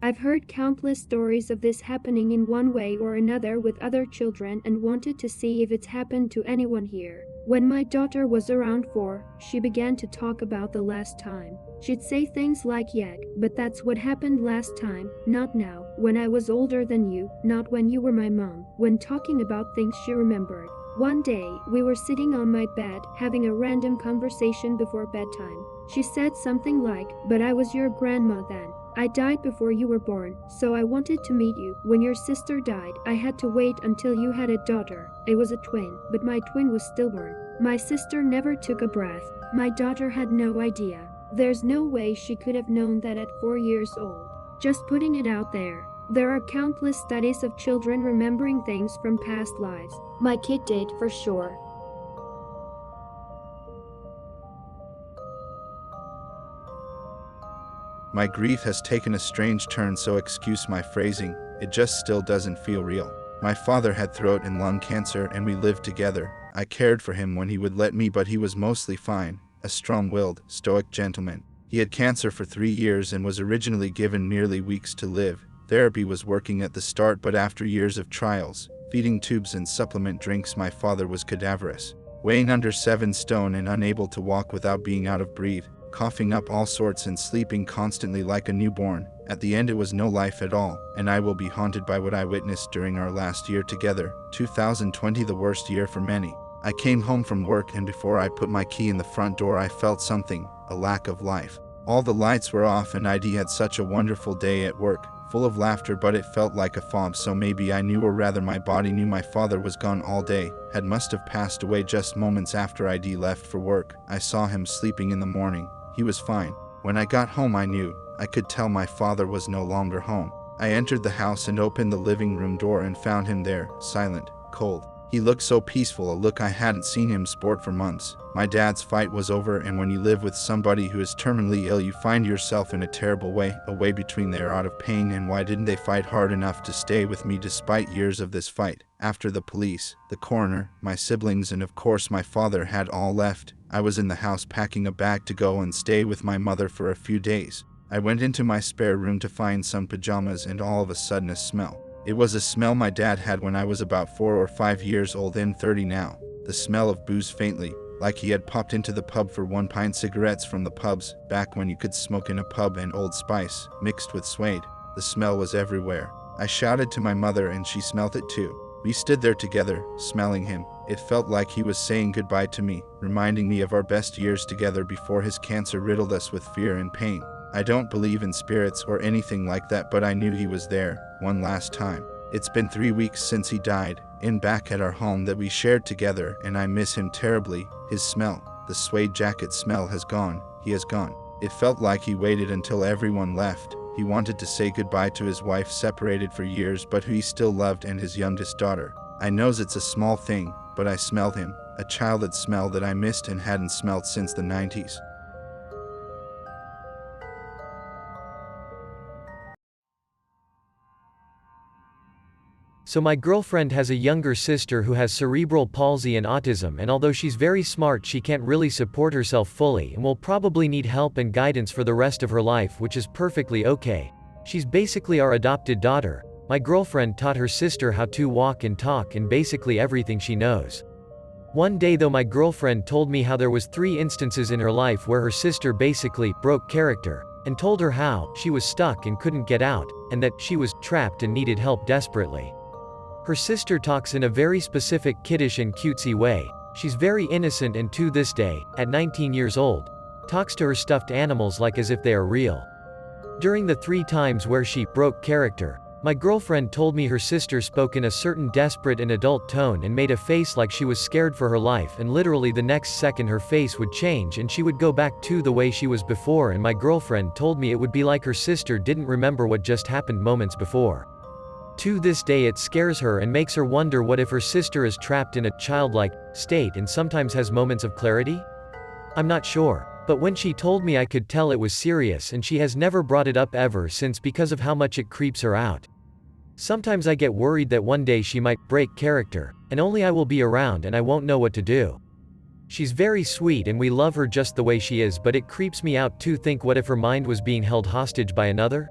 I've heard countless stories of this happening in one way or another with other children and wanted to see if it's happened to anyone here. When my daughter was around 4, she began to talk about the last time. She'd say things like, "Yeah, but that's what happened last time, not now, when I was older than you, not when you were my mom." When talking about things she remembered. One day, we were sitting on my bed, having a random conversation before bedtime. She said something like, "But I was your grandma then. I died before you were born, so I wanted to meet you. When your sister died, I had to wait until you had a daughter. It was a twin, but my twin was stillborn. My sister never took a breath. My daughter had no idea. There's no way she could have known that at 4 years old. Just putting it out there. There are countless studies of children remembering things from past lives. My kid did for sure." My grief has taken a strange turn, so excuse my phrasing, it just still doesn't feel real. My father had throat and lung cancer and we lived together. I cared for him when he would let me, but he was mostly fine, a strong-willed, stoic gentleman. He had cancer for 3 years and was originally given merely weeks to live. Therapy was working at the start, but after years of trials, feeding tubes and supplement drinks, my father was cadaverous, weighing under 7 stone and unable to walk without being out of breath, coughing up all sorts and sleeping constantly like a newborn. At the end it was no life at all, and I will be haunted by what I witnessed during our last year together, 2020, the worst year for many. I came home from work and before I put my key in the front door I felt something, a lack of life. All the lights were off and ID had such a wonderful day at work, full of laughter, but it felt like a fog, so maybe I knew, or rather my body knew, my father was gone all day, must have passed away just moments after ID left for work. I saw him sleeping in the morning. He was fine. When I got home I knew. I could tell my father was no longer home. I entered the house and opened the living room door and found him there, silent, cold. He looked so peaceful, a look I hadn't seen him sport for months. My dad's fight was over, and when you live with somebody who is terminally ill you find yourself in a terrible way, a way between they're out of pain and why didn't they fight hard enough to stay with me despite years of this fight. After the police, the coroner, my siblings and of course my father had all left, I was in the house packing a bag to go and stay with my mother for a few days. I went into my spare room to find some pajamas and all of a sudden a smell. It was a smell my dad had when I was about 4 or 5 years old and 30 now. The smell of booze, faintly, like he had popped into the pub for 1 pint, cigarettes from the pubs, back when you could smoke in a pub, and Old Spice, mixed with suede. The smell was everywhere. I shouted to my mother and she smelt it too. We stood there together, smelling him. It felt like he was saying goodbye to me, reminding me of our best years together before his cancer riddled us with fear and pain. I don't believe in spirits or anything like that, but I knew he was there, one last time. It's been 3 weeks since he died, back at our home that we shared together, and I miss him terribly. His smell, the suede jacket smell, has gone. He has gone. It felt like he waited until everyone left. He wanted to say goodbye to his wife, separated for years, but who he still loved, and his youngest daughter. I knows it's a small thing, but I smelled him, a childhood smell that I missed and hadn't smelled since the 90s. So my girlfriend has a younger sister who has cerebral palsy and autism, and although she's very smart she can't really support herself fully and will probably need help and guidance for the rest of her life, which is perfectly okay. She's basically our adopted daughter. My girlfriend taught her sister how to walk and talk and basically everything she knows. One day though, my girlfriend told me how there was 3 instances in her life where her sister basically broke character, and told her how she was stuck and couldn't get out, and that she was trapped and needed help desperately. Her sister talks in a very specific kiddish and cutesy way. She's very innocent and to this day, at 19 years old, talks to her stuffed animals like as if they are real. During the 3 times where she broke character, my girlfriend told me her sister spoke in a certain desperate and adult tone and made a face like she was scared for her life, and literally the next second her face would change and she would go back to the way she was before, and my girlfriend told me it would be like her sister didn't remember what just happened moments before. To this day it scares her and makes her wonder what if her sister is trapped in a childlike state and sometimes has moments of clarity? I'm not sure. But when she told me I could tell it was serious, and she has never brought it up ever since because of how much it creeps her out. Sometimes I get worried that one day she might break character, and only I will be around and I won't know what to do. She's very sweet and we love her just the way she is, but it creeps me out to think what if her mind was being held hostage by another?